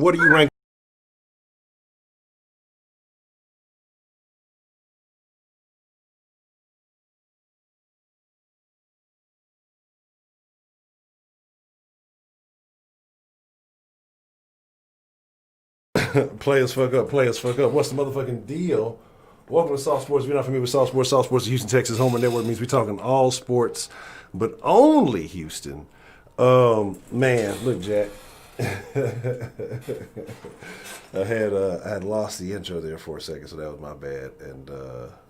What do you rank? Players fuck up. Players fuck up. What's the motherfucking deal? Welcome to Soft Sports. If you're not familiar with Soft Sports, Soft Sports is Houston, Texas. Homer Network means we're talking all sports, but only Houston. Man, look, Jack. I had lost the intro there for a second, so that was my bad. And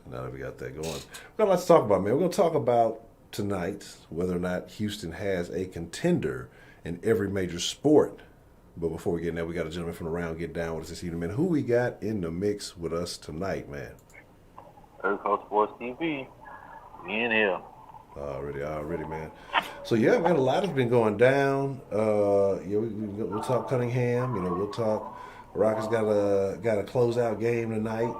now that we got that going, we've got a lot to talk about, man. We're going to talk about tonight whether or not Houston has a contender in every major sport. But before we get in there, we got a gentleman from the round get down with us this evening, man. Who we got in the mix with us tonight, man? Coast Sports TV. We in here. Already, man. So yeah, man, a lot has been going down. We'll talk Cunningham. We'll talk. Rockets got a closeout game tonight.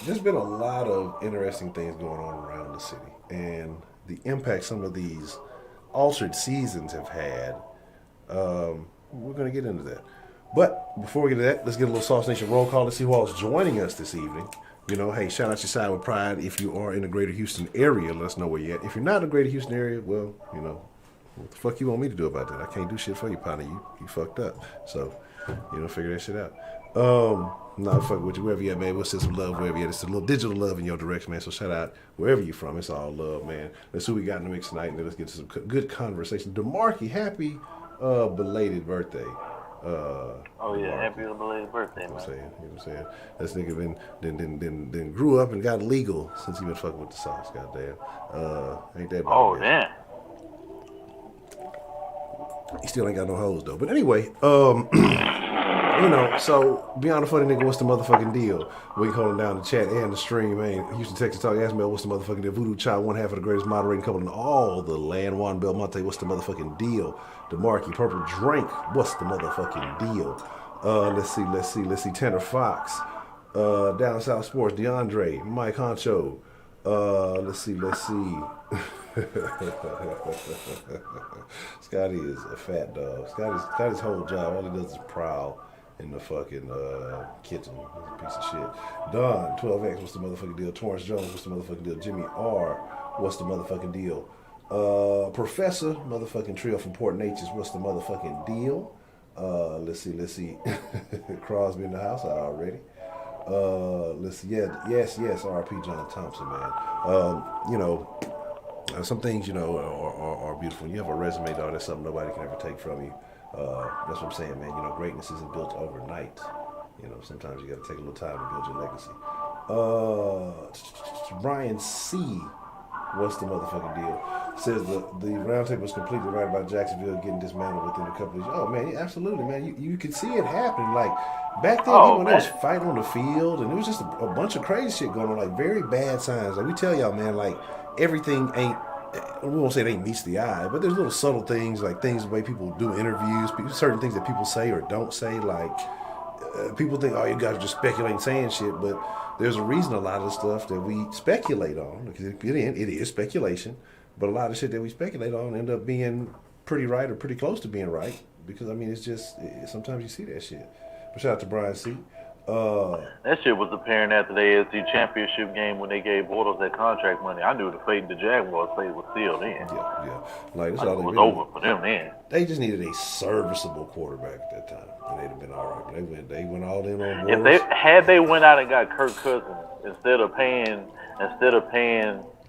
There's been a lot of interesting things going on around the city, and the impact some of these altered seasons have had. We're going to get into that. But before we get to that, let's get a little Sauce Nation roll call. Let's see who else is joining us this evening. Hey, shout out your side with pride. If you are in the greater Houston area, let us know where you're at. If you're not in the greater Houston area, well, what the fuck you want me to do about that? I can't do shit for you, partner. You fucked up. So, figure that shit out. Nah, fuck with you. Wherever you're at, man. We'll send some love wherever you're at. It's a little digital love in your direction, man. So shout out wherever you're from. It's all love, man. Let's see who we got in the mix tonight, and then let's get to some good conversation. DeMarkey, happy belated birthday. Happy belated birthday, man. You know what I'm saying? This nigga then grew up and got legal since he been fucking with the sauce, goddamn. Ain't that bad? Oh, damn. He still ain't got no hoes though. But anyway, so beyond the funny nigga, what's the motherfucking deal? We holding down the chat and the stream, man. Houston, Texas Talk, ask me what's the motherfucking deal? Voodoo Child, one half of the greatest moderating couple in all the land. Juan Belmonte, what's the motherfucking deal? DeMarkey, Purple Drink, what's the motherfucking deal? Let's see. Tanner Fox, Down South Sports, DeAndre, Mike Honcho. Let's see. Scotty is a fat dog. Scotty's whole job, all he does is prowl in the fucking kitchen. He's a piece of shit. Don, 12X, what's the motherfucking deal? Torrance Jones, what's the motherfucking deal? Jimmy R, what's the motherfucking deal? Professor, motherfucking Trio from Port Natchez, what's the motherfucking deal? Let's see. Crosby in the house already. Let's see. Yes, RP John Thompson, man. Some things, are beautiful. You have a resume, dog. That's something nobody can ever take from you. That's what I'm saying, man. Greatness isn't built overnight. Sometimes you got to take a little time to build your legacy. Brian C. What's the motherfucking deal? Says the roundtable was completely right about Jacksonville getting dismantled within a couple of years. Oh, man, absolutely, man. You could see it happening. Like, back then, when there was fight on the field, and it was just a bunch of crazy shit going on, like, very bad signs. Like, we tell y'all, man, like, everything ain't, we won't say it ain't meets the eye, but there's little subtle things, like things the way people do interviews, certain things that people say or don't say, like, people think, oh, you guys are just speculating saying shit, but there's a reason a lot of the stuff that we speculate on, because it is speculation, but a lot of shit that we speculate on end up being pretty right or pretty close to being right, because, it's just, sometimes you see that shit. But shout out to Brian C. That shit was apparent after the AFC Championship game when they gave Bortles that contract money. I knew the Jaguars fate was sealed in. Yeah. Like, it was over for them then. They just needed a serviceable quarterback at that time, and they'd have been all right. But they went all in on Bortles. Had they went out and got Kirk Cousins instead of paying,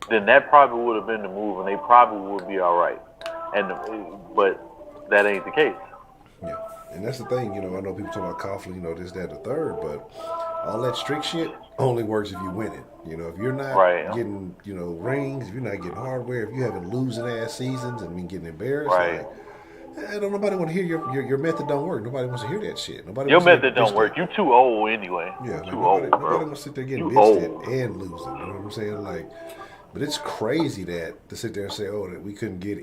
then that probably would have been the move, and they probably would be all right. But that ain't the case. Yeah. And that's the thing, I know people talk about Coughlin, this, that, the third, but all that strict shit only works if you win it. If you're not getting, rings, if you're not getting hardware, if you're having losing ass seasons and getting embarrassed, don't nobody want to hear your method don't work. Nobody wants to hear that shit. Your method don't work. You too old anyway. Yeah, too old, bro. Nobody wants to sit there getting bitched and losing. You know what I'm saying? Like, but it's crazy that to sit there and say, that we couldn't get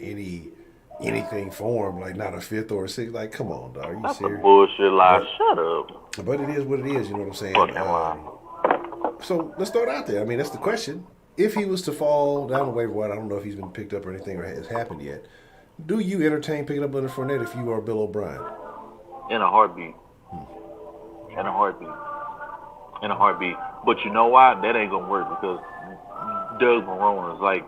anything for him, like not a fifth or a sixth. Like, come on, dog. Are you That's serious? A bullshit lie. Shut up. But it is what it is. You know what I'm saying? So let's throw it out there. That's the question. If he was to fall down the waiver wire, I don't know if he's been picked up or anything or has happened yet. Do you entertain picking up Leonard Fournette if you are Bill O'Brien? In a heartbeat. In a heartbeat. In a heartbeat. But you know why? That ain't gonna work because Doug Marrone is like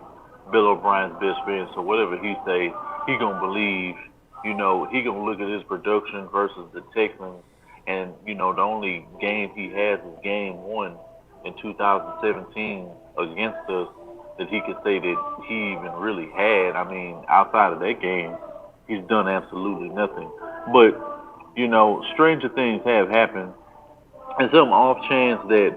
Bill O'Brien's best friend. So whatever he say, he gonna believe. You know, he gonna look at his production versus the Texans, and you know the only game he has is game one in 2017 against us that he could say that he even really had. I mean, outside of that game, he's done absolutely nothing. But you know, stranger things have happened, and some off chance that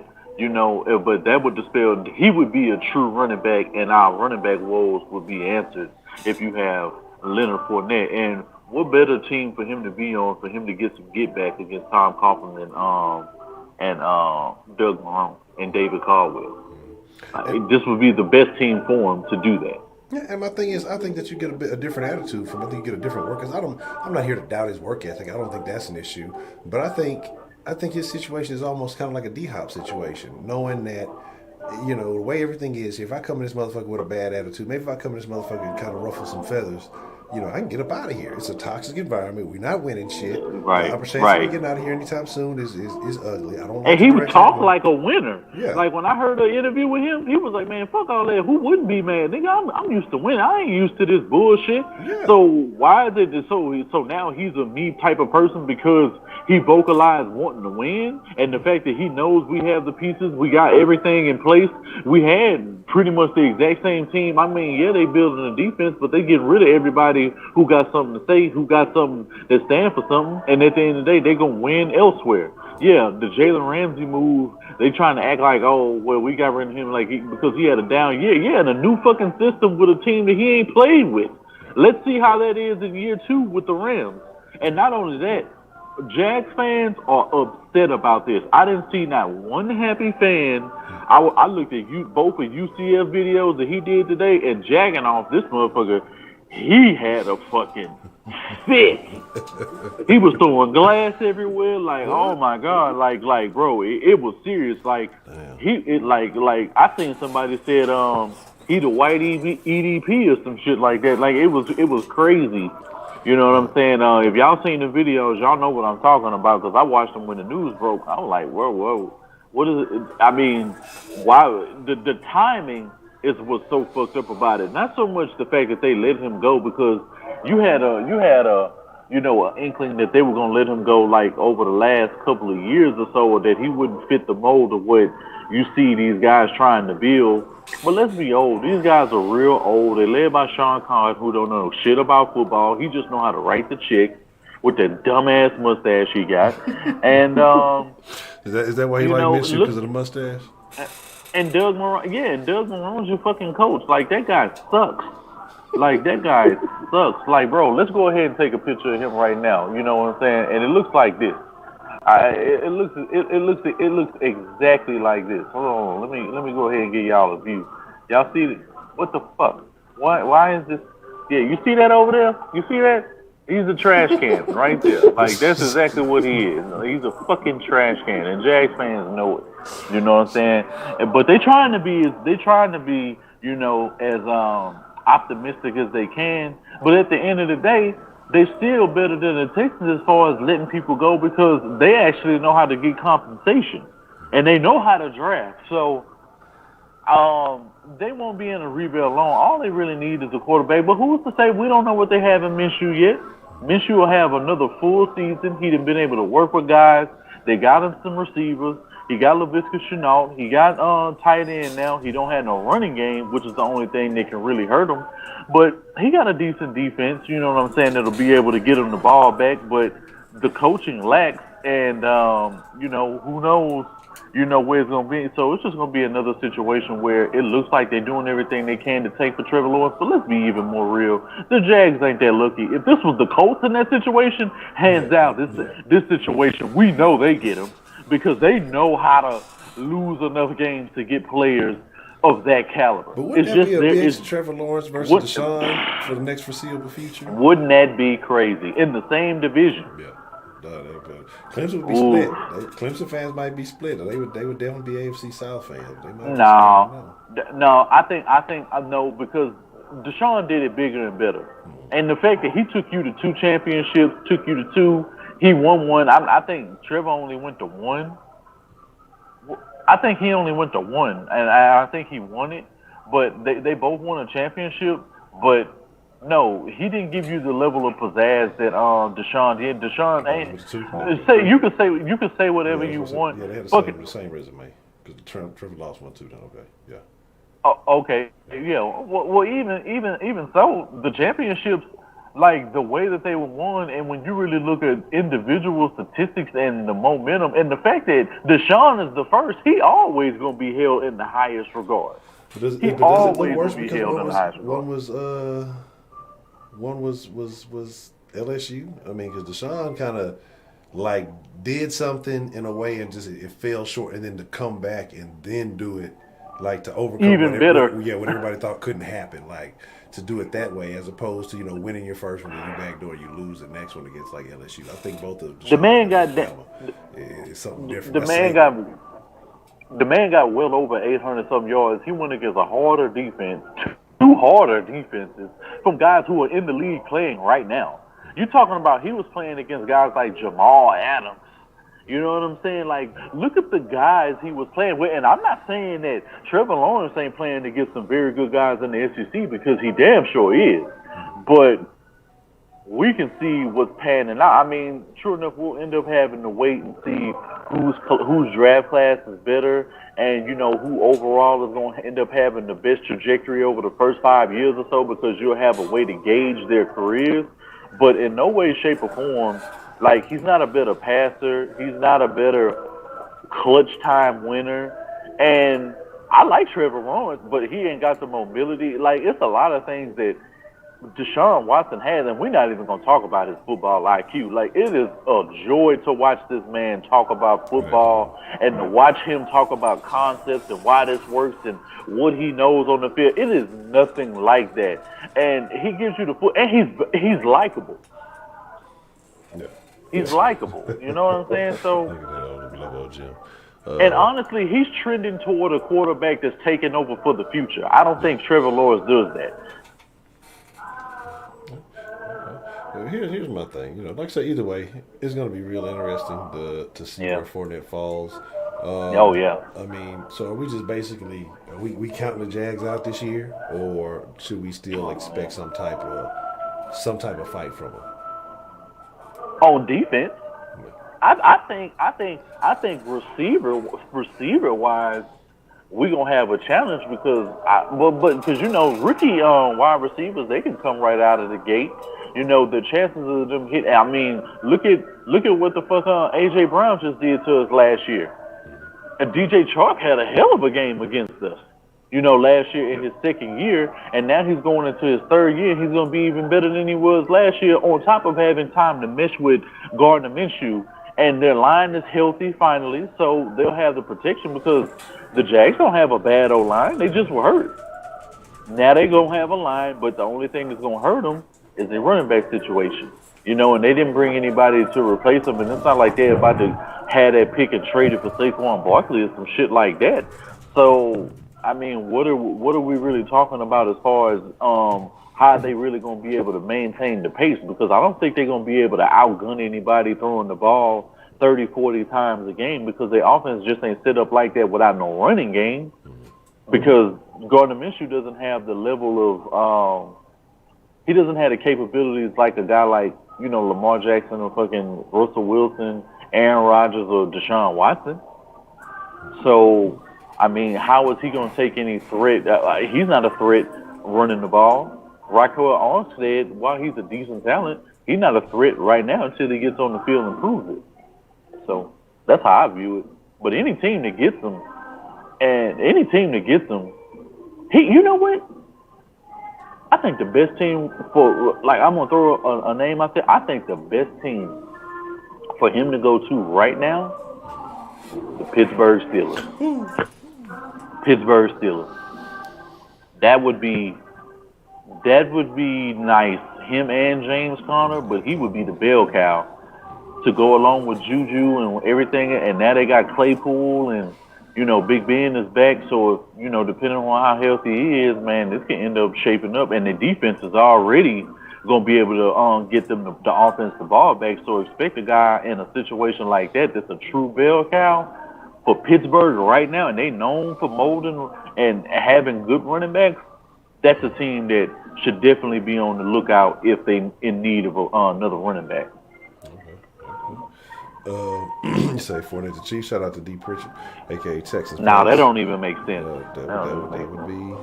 but that would dispel. He would be a true running back, and our running back woes would be answered if you have Leonard Fournette. And what better team for him to be on for him to get some get back against Tom Coughlin and Doug Marrone and David Caldwell. This would be the best team for him to do that. Yeah, and my thing is, I think that you get a different attitude from. I think you get a different work. Cause I'm not here to doubt his work ethic. I don't think that's an issue. But I think his situation is almost kind of like a D-Hop situation, knowing that, the way everything is. If I come in this motherfucker with a bad attitude, maybe if I come in this motherfucker and kind of ruffle some feathers, I can get up out of here. It's a toxic environment. We're not winning shit. Right. The opportunity of getting out of here anytime soon is ugly. I don't. And he would talk like a winner. Yeah. Like when I heard an interview with him, he was like, "Man, fuck all that. Who wouldn't be mad? Nigga, I'm used to winning. I ain't used to this bullshit." Yeah. So why is it so now he's a me type of person because he vocalized wanting to win, and the fact that he knows we have the pieces, we got everything in place. We had pretty much the exact same team. I mean, yeah, they building a defense, but they getting rid of everybody who got something to say, who got something that stand for something, and at the end of the day, they gonna win elsewhere. Yeah, the Jalen Ramsey move, they trying to act like, oh, well, we got rid of him because he had a down year. Yeah, and a new fucking system with a team that he ain't played with. Let's see how that is in year 2 with the Rams. And not only that, Jags fans are upset about this. I didn't see not one happy fan. I looked at both of UCF videos that he did today and jagging off this motherfucker. He had a fucking fit. He was throwing glass everywhere. Like, oh my god, like bro, it was serious. Like, I seen somebody said he the white EDP or some shit like that. Like it was crazy. You know what I'm saying? If y'all seen the videos, y'all know what I'm talking about because I watched them when the news broke. I was like, whoa, what is it? I mean, why the timing is what's so fucked up about it. Not so much the fact that they let him go because you had an inkling that they were gonna let him go like over the last couple of years or so, or that he wouldn't fit the mold of what you see these guys trying to build. But let's be old. These guys are real old. They led by Sean Conn, who don't know shit about football. He just know how to write the check with that dumbass mustache he got. And is that why he missed you because of the mustache? And Doug Marrone, Doug Marrone's your fucking coach. Like that guy sucks. Like that guy sucks. Like, bro, let's go ahead and take a picture of him right now. You know what I'm saying? And it looks like this. It looks exactly like this. Hold on, let me go ahead and give y'all a view. Y'all see it? What the fuck? Why is this? Yeah, you see that over there? You see that? He's a trash can right there. Like that's exactly what he is. He's a fucking trash can, and Jags fans know it. You know what I'm saying? But they trying to be, as optimistic as they can. But at the end of the day, they still better than the Texans as far as letting people go because they actually know how to get compensation and they know how to draft. So they won't be in a rebuild long. All they really need is a quarterback. But who's to say we don't know what they have in Minshew yet? Minshew will have another full season. He done been able to work with guys. They got him some receivers. He got Laviska Shenault. He got tight end now. He don't have no running game, which is the only thing that can really hurt him. But he got a decent defense, you know what I'm saying, that'll be able to get him the ball back. But the coaching lacks, and, who knows, where it's going to be. So it's just going to be another situation where it looks like they're doing everything they can to take for Trevor Lawrence. But let's be even more real. The Jags ain't that lucky. If this was the Colts in that situation, hands out, this situation, we know they get him. Because they know how to lose enough games to get players of that caliber. But wouldn't that be a bitch, Trevor Lawrence versus Deshaun for the next foreseeable future? Wouldn't that be crazy? In the same division. Yeah. Clemson would be split. Clemson fans might be split. They would definitely be AFC South fans. They might no, I think because Deshaun did it bigger and better. And the fact that he took you to 2 championships, took you to 2, he won 1. I think Trevor only went to 1. I think he only went to 1, and I think he won it. But they both won a championship. But no, he didn't give you the level of pizzazz that Deshaun did. Deshaun ain't you could say whatever you want. Yeah, they had the same resume because Trevor lost 1 too. Then okay, yeah. Okay, yeah. Well, even so, the championships, like the way that they were won, and when you really look at individual statistics and the momentum, and the fact that Deshaun is the first, he always gonna be held in the highest regard. Does it look worse because one was LSU? I mean, because Deshaun kind of like did something in a way and just it fell short, and then to come back and then do it. Like to overcome even better. What everybody thought couldn't happen. Like to do it that way, as opposed to winning your first one and you backdoor, you lose the next one against like LSU. I think both of the man got it's something different. The man got well over 800 some yards. He went against a harder defense, 2 harder defenses from guys who are in the league playing right now. You're talking about he was playing against guys like Jamal Adams. You know what I'm saying? Like, look at the guys he was playing with. And I'm not saying that Trevor Lawrence ain't playing against some very good guys in the SEC because he damn sure is. But we can see what's panning out. I mean, sure enough, we'll end up having to wait and see whose draft class is better and, who overall is going to end up having the best trajectory over the first 5 years or so because you'll have a way to gauge their careers. But in no way, shape, or form, like, he's not a better passer. He's not a better clutch time winner. And I like Trevor Lawrence, but he ain't got the mobility. Like, it's a lot of things that Deshaun Watson has, and we're not even going to talk about his football IQ. Like, it is a joy to watch this man talk about football and to watch him talk about concepts and why this works and what he knows on the field. It is nothing like that. And he gives you the foot, and he's likable. Yeah. He's likable. You know what I'm saying? So, and honestly, he's trending toward a quarterback that's taking over for the future. I don't think Trevor Lawrence does that. Here's my thing. Like I say, either way, it's going to be real interesting to see where Fournette falls. I mean, so are we just basically we counting the Jags out this year, or should we still expect some type of fight from them? On defense, I think receiver wise, we're gonna have a challenge because rookie wide receivers, they can come right out of the gate. The chances of them hit. I mean, look at what the fuck AJ Brown just did to us last year, and DJ Chark had a hell of a game against us. Last year in his second year, and now he's going into his third year. He's going to be even better than he was last year, on top of having time to mesh with Gardner Minshew. And their line is healthy finally, so they'll have the protection because the Jags don't have a bad O-line. They just were hurt. Now they're going to have a line, but the only thing that's going to hurt them is the running back situation. And they didn't bring anybody to replace them, and it's not like they're about to have that pick and trade it for Saquon Barkley or some shit like that. So, I mean, what are we really talking about as far as how they really going to be able to maintain the pace? Because I don't think they're going to be able to outgun anybody throwing the ball 30, 40 times a game because their offense just ain't set up like that without no running game. Because Gardner Minshew doesn't have the level of he doesn't have the capabilities like a guy like Lamar Jackson or fucking Russell Wilson, Aaron Rodgers, or Deshaun Watson. So, I mean, how is he going to take any threat? He's not a threat running the ball. Raquel Armstead, while he's a decent talent, he's not a threat right now until he gets on the field and proves it. So that's how I view it. But any team that gets him, you know what? I think the best team I'm going to throw a name out there. I think the best team for him to go to right now, the Pittsburgh Steelers. Pittsburgh Steelers. That would be nice. Him and James Conner, but he would be the bell cow to go along with Juju and everything. And now they got Claypool, and Big Ben is back, so if, depending on how healthy he is, man, this can end up shaping up. And the defense is already going to be able to get them the offense the ball back. So expect a guy in a situation like that that's a true bell cow for Pittsburgh right now, and they known for molding and having good running backs. That's a team that should definitely be on the lookout if they in need of another running back. You say Fournette the Chiefs. Shout out to D Pritchard, aka Texans. Now that don't even make sense. That would be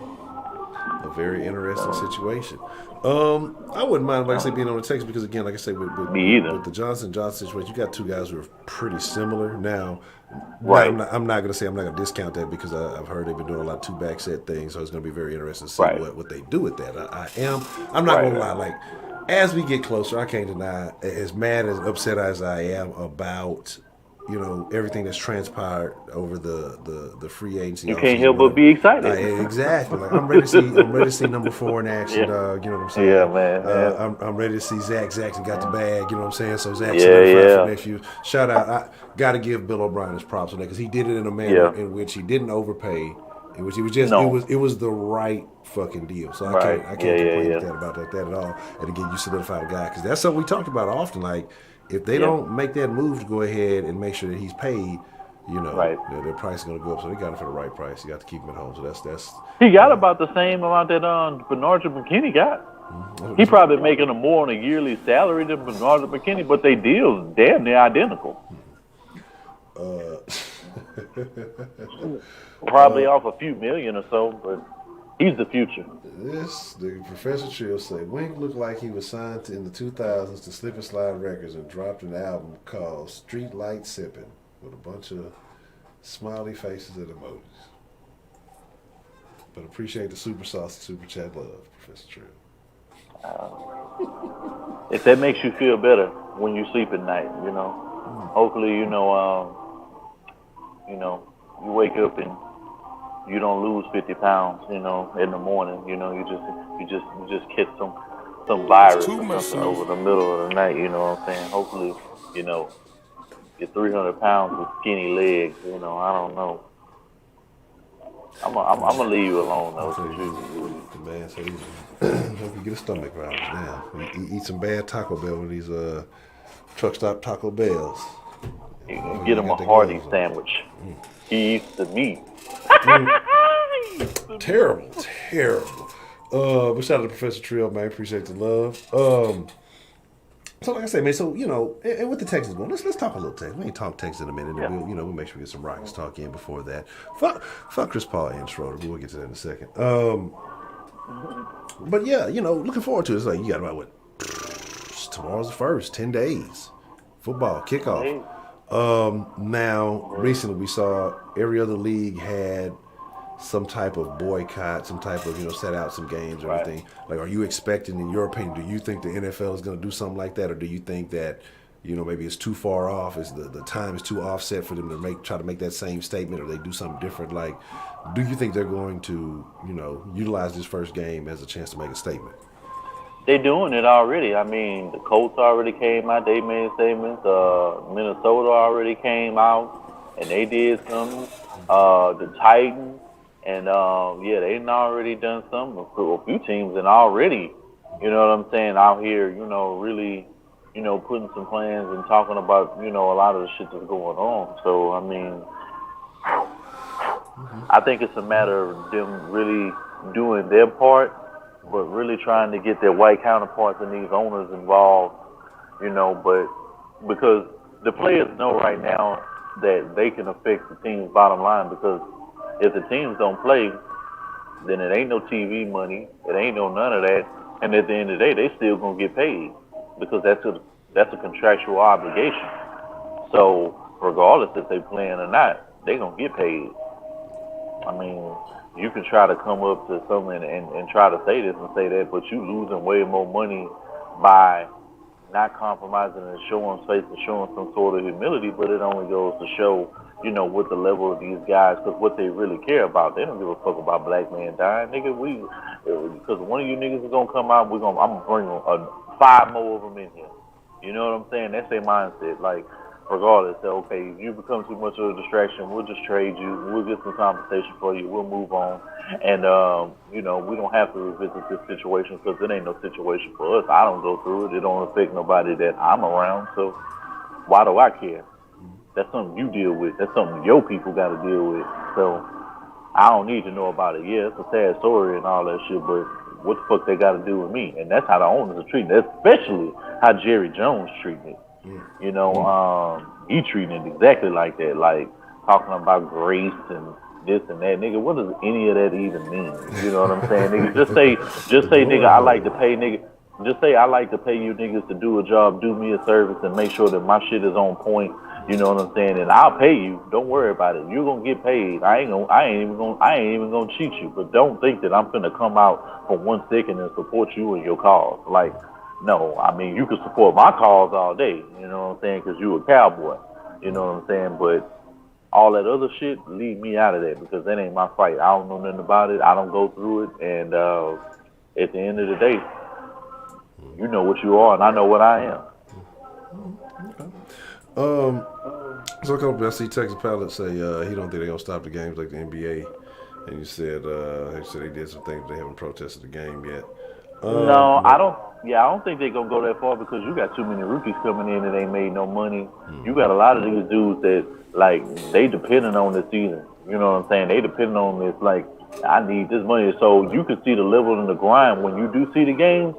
a very interesting situation. I wouldn't mind, like I say, being on the Texans because again, like I say, with the Johnson situation, you got two guys who are pretty similar. Now, right? I'm not going to say I'm not going to discount that because I've heard they've been doing a lot of two back set things, so it's going to be very interesting to see what they do with that. I'm not going to lie, like. As we get closer, I can't deny, as mad as upset as I am about, everything that's transpired over the free agency. You can't help but be excited. Exactly. Like I'm ready to see number 4 in action, dog. You know what I'm saying? Yeah, man. I'm ready to see Zach Jackson got the bag. You know what I'm saying? So Zach for nephew. Shout out. I got to give Bill O'Brien his props on that because he did it in a manner in which he didn't overpay. It was just it was the right fucking deal. So I can't complain about that at all. And again, you solidified a guy because that's something we talked about often. Like if they don't make that move to go ahead and make sure that he's paid, their price is going to go up. So they got him for the right price. You got to keep him at home. So that's he got about the same amount that Bernard McKinney got. Mm-hmm. He probably making more on a yearly salary than Bernard McKinney, but they deals damn near identical. Probably off a few million or so, but he's the future. The Professor Trill say Wink looked like he was signed in the 2000s to Slip and Slide Records and dropped an album called Street Light Sippin' with a bunch of smiley faces and emojis. But appreciate the super sauce, super chat love, Professor Trill. If that makes you feel better when you sleep at night, hopefully, you wake up and you don't lose 50 pounds, in the morning. You just catch some virus or something over the middle of the night. You know what I'm saying? Hopefully, you're 300 pounds with skinny legs. I don't know. I'm gonna leave you alone though. The man said hope you get a stomach virus now. Eat some bad Taco Bell with these truck stop Taco Bells. You get him a hearty sandwich. He eats the meat. Terrible. But shout out to Professor Trill, man. Appreciate the love. So like I say, man, so, and with the Texans going, let's talk a little Texans. We ain't talk Texans in a minute. Yeah. We'll make sure we get some Rockets talk in before that. Fuck Chris Paul and Schroeder, but we'll get to that in a second. But yeah, looking forward to it. It's like, you got about tomorrow's the first, 10 days. Football, kickoff. Now, recently we saw every other league had some type of boycott, some type of, set out some games or anything. Like, are you expecting, in your opinion, do you think the NFL is going to do something like that? Or do you think that, maybe it's too far off, is the time is too offset for them to try to make that same statement, or they do something different? Like, do you think they're going to, utilize this first game as a chance to make a statement? They're doing it already. I mean, the Colts already came out. They made statements. Minnesota already came out, and they did something. The Titans, and they've already done something. A few teams, and already, you know what I'm saying, out here, really, putting some plans and talking about, a lot of the shit that's going on. So, I mean, I think it's a matter of them really doing their part, but really trying to get their white counterparts and these owners involved, but because the players know right now that they can affect the team's bottom line, because if the teams don't play, then it ain't no TV money, it ain't no none of that, and at the end of the day, they still gonna get paid because that's a contractual obligation. So regardless if they playing or not, they gonna get paid. I mean, you can try to come up to something and try to say this and say that, but you losing way more money by not compromising and showing face and showing some sort of humility, but it only goes to show, what the level of these guys, because what they really care about, they don't give a fuck about black man dying, nigga. Because one of you niggas is gonna come out, I'm gonna bring 5 more of them in here. You know what I'm saying? That's their mindset. Like, regardless. That, okay, if you become too much of a distraction, we'll just trade you. We'll get some compensation for you. We'll move on. And, we don't have to revisit this situation because it ain't no situation for us. I don't go through it. It don't affect nobody that I'm around. So why do I care? That's something you deal with. That's something your people got to deal with. So I don't need to know about it. Yeah, it's a sad story and all that shit, but what the fuck they got to do with me? And that's how the owners are treating it, especially how Jerry Jones treating it. He treating it exactly like that, like talking about grace and this and that. Nigga, what does any of that even mean? You know what I'm saying? Nigga, just say, nigga, I like to pay, nigga. Just say I like to pay you niggas to do a job, do me a service, and make sure that my shit is on point. You know what I'm saying? And I'll pay you. Don't worry about it. You're gonna get paid. I ain't even gonna cheat you. But don't think that I'm gonna come out for 1 second and support you and your cause. Like, no. I mean, you can support my cause all day. You know what I'm saying? Because you a cowboy. You know what I'm saying? But all that other shit, leave me out of that because that ain't my fight. I don't know nothing about it. I don't go through it. And at the end of the day, you know what you are, and I know what I am. Okay. So a couple, I see Texas Pilot say he don't think they're gonna stop the games like the NBA, and you said they did some things, but they haven't protested the game yet. No, I don't. Yeah, I don't think they're gonna go that far because you got too many rookies coming in and ain't made no money. You got a lot of these dudes that like they depending on this season. You know what I'm saying? They depending on this. Like, I need this money, so you can see the level and the grind when you do see the games.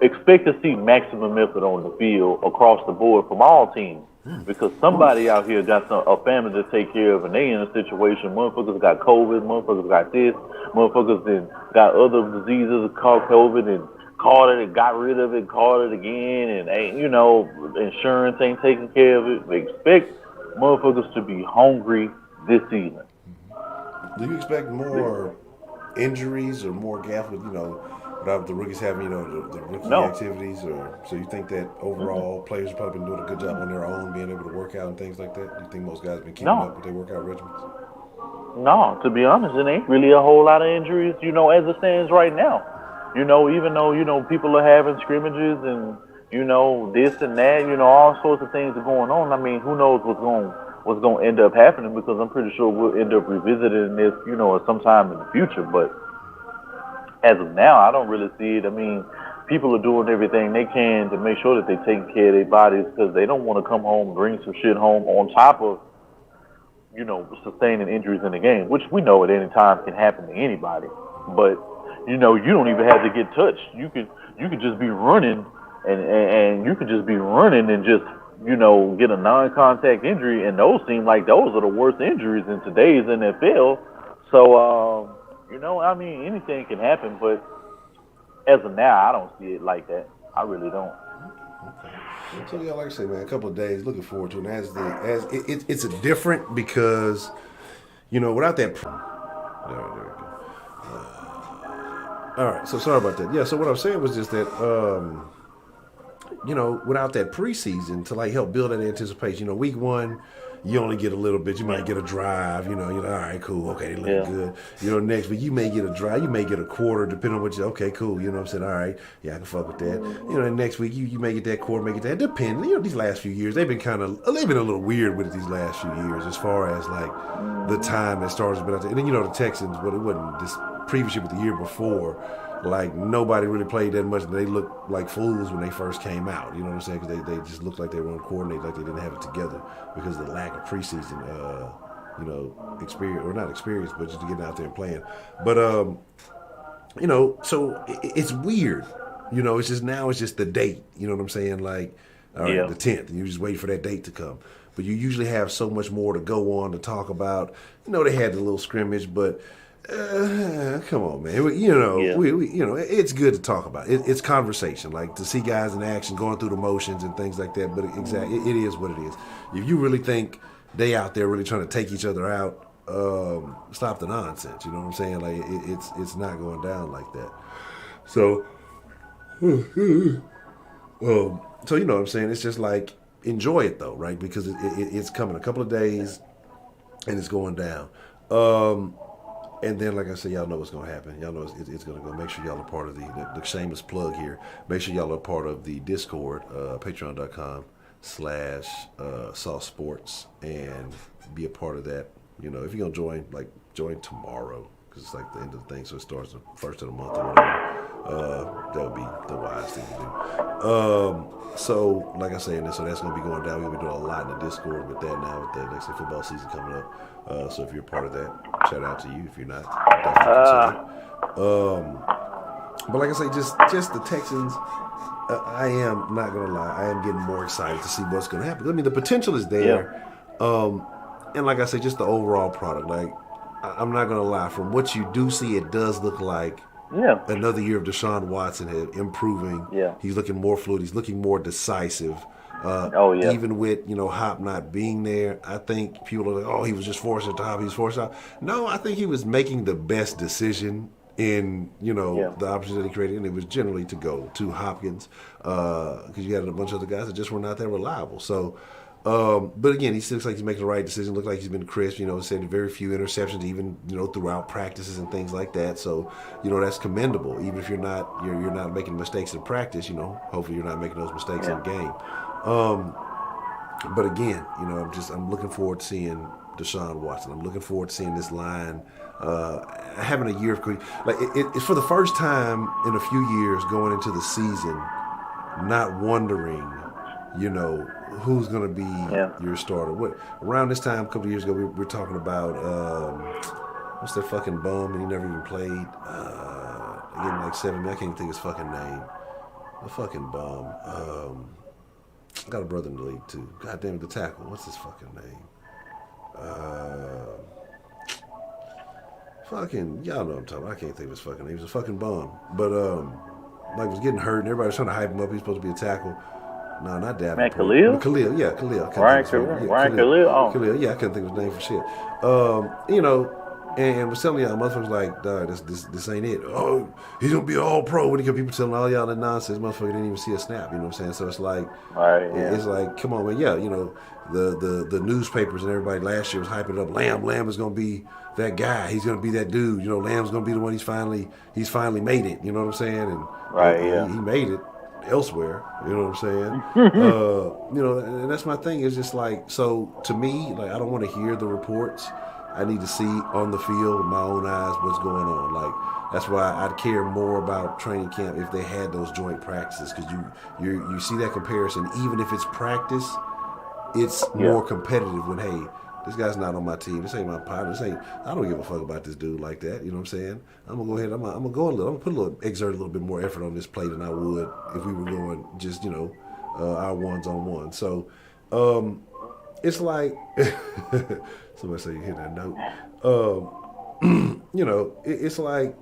Expect to see maximum effort on the field across the board from all teams. Because somebody out here got a family to take care of, and they in a situation. Motherfuckers got COVID, motherfuckers got this, motherfuckers then got other diseases called COVID and caught it and got rid of it, caught it again, and insurance ain't taking care of it. They expect motherfuckers to be hungry this season. Do you expect more injuries or more gaps with without the rookies having the rookie activities, or so you think that overall players have probably been doing a good job on their own, being able to work out and things like that? Do you think most guys have been keeping up with their workout regimens? No, to be honest, it ain't really a whole lot of injuries, as it stands right now. Even though, people are having scrimmages and, this and that, all sorts of things are going on. I mean, who knows what's going to end up happening, because I'm pretty sure we'll end up revisiting this, at some time in the future. But as of now, I don't really see it. I mean, people are doing everything they can to make sure that they're taking care of their bodies because they don't want to come home and bring some shit home on top of, sustaining injuries in the game, which we know at any time can happen to anybody. But, you don't even have to get touched. You could just be running and you could just be running and just, get a non-contact injury. And those seem like those are the worst injuries in today's NFL. So, I mean, anything can happen, but as of now, I don't see it like that. I really don't. Okay. So yeah, like I say, man, a couple of days, looking forward to it. It's a different because, without that. There we go. All right, so sorry about that. Yeah, so what I'm saying was just that, without that preseason to help build that anticipation. Week one, you only get a little bit. You might get a drive. All right, cool. Okay, they look good. Next week you may get a drive. You may get a quarter, depending on what you. Okay, cool. You know what I'm saying? All right, yeah, I can fuck with that. Next week you may get that quarter, may get that. Depending. These last few years they've been a little weird with it these last few years as far as the time that stars have been out there. And then the Texans, it wasn't this previous year, but the year before. Nobody really played that much, and they looked like fools when they first came out. You know what I'm saying? Because they just looked like they were uncoordinated, like they didn't have it together because of the lack of preseason, experience, or not experience, but just getting out there and playing. But so it's weird. It's just the date. You know what I'm saying? All right, the 10th, and you just wait for that date to come. But you usually have so much more to go on to talk about. They had the little scrimmage, but. Come on, man. We it's good to talk about. It's conversation, to see guys in action, going through the motions and things like that. But it is what it is. If you really think they out there really trying to take each other out, stop the nonsense. You know what I'm saying? It's not going down like that. So, so you know what I'm saying? It's just enjoy it though, right? Because it's coming a couple of days, and it's going down. And then, like I said, y'all know what's going to happen. Y'all know it's going to go. Make sure y'all are part of the shameless plug here. Make sure y'all are part of the Discord, patreon.com/ /Saw Sports and be a part of that. You know, if you're gonna join tomorrow because it's like the end of the thing, so it starts the first of the month or whatever. That would be the wise thing to do. So like I say, so that's gonna be going down. We're gonna be doing a lot in the Discord with that now with the next football season coming up. So if you're a part of that, shout out to you. If you're not, definitely consider it. But like I say, just the Texans. I am not gonna lie. I am getting more excited to see what's gonna happen. I mean, the potential is there, and like I say, just the overall product. Like, I'm not gonna lie. From what you do see, it does look like another year of Deshaun Watson improving. Yeah, he's looking more fluid. He's looking more decisive. Even with Hop not being there, I think people are like, oh, he was just forced into Hop. He was forced out. No, I think he was making the best decision in the options that he created, and it was generally to go to Hopkins because you had a bunch of other guys that just were not that reliable. So, but again, he looks like he's making the right decision. Looks like he's been crisp. Said very few interceptions, even throughout practices and things like that. So, that's commendable. Even if you're not making mistakes in practice, hopefully you're not making those mistakes in game. But again, I'm looking forward to seeing Deshaun Watson. I'm looking forward to seeing this line having a year of it's for the first time in a few years going into the season, not wondering, who's going to be your starter. Around this time, a couple of years ago, we were talking about what's that fucking bum, and he never even played. Again, like 7 minutes. I can't even think of his fucking name. The fucking bum. I got a brother in the league too. God damn it, the tackle. What's his fucking name? Y'all know what I'm talking about. I can't think of his fucking name. He was a fucking bum. But, was getting hurt, and everybody was trying to hype him up. He's supposed to be a tackle. No, not Davenport. Khalil? Khalil, yeah, Khalil. Ryan Khalil? Oh. Khalil, yeah, I couldn't think of his name for shit. And was telling y'all, motherfuckers like, dog, this ain't it. Oh, he's going to be an all-pro. When you get people telling all y'all that nonsense, motherfucker didn't even see a snap, you know what I'm saying? So it's like, it's like, come on, man, the newspapers and everybody last year was hyping it up. Lamb is going to be that guy. He's going to be that dude. Lamb's going to be the one he's finally made it, you know what I'm saying? And he made it elsewhere, you know what I'm saying? And that's my thing. It's just like, so to me, like, I don't want to hear the reports. I need to see on the field with my own eyes what's going on. Like, that's why I'd care more about training camp if they had those joint practices, because you see that comparison. Even if it's practice, it's more competitive when, hey, this guy's not on my team. This ain't my partner. I don't give a fuck about this dude like that. You know what I'm saying? I'm gonna go ahead. I'm gonna exert a little bit more effort on this play than I would if we were going just our ones on one. So it's like somebody say you hit that note. It's like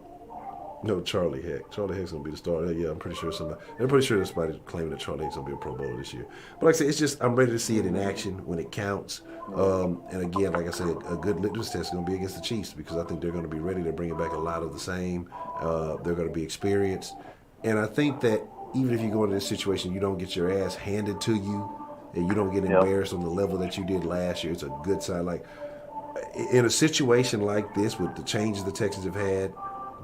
Charlie Heck. Charlie Heck's gonna be the starter. Yeah, I'm pretty sure there's somebody claiming that Charlie Heck's gonna be a Pro Bowler this year. But like I said, it's just I'm ready to see it in action when it counts. And again, like I said, a good litmus test is gonna be against the Chiefs because I think they're gonna be ready to bring it back a lot of the same. They're gonna be experienced, and I think that even if you go into this situation, you don't get your ass handed to you, and you don't get embarrassed on the level that you did last year. It's a good sign. Like in a situation like this with the changes the Texans have had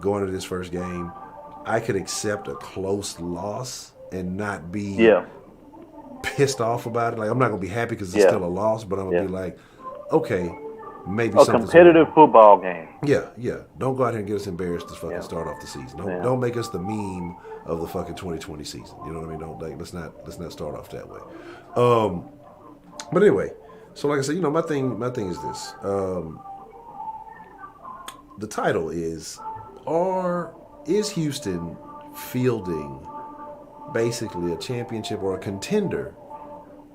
going into this first game, I could accept a close loss and not be pissed off about it. Like, I'm not going to be happy because it's still a loss, but I'm going to be like, okay, maybe a competitive football game. Yeah. Don't go out here and get us embarrassed to fucking start off the season. Don't make us the meme of the fucking 2020 season. You know what I mean? Let's not start off that way. But anyway, so like I said, my thing is this. The title is Houston fielding basically a championship or a contender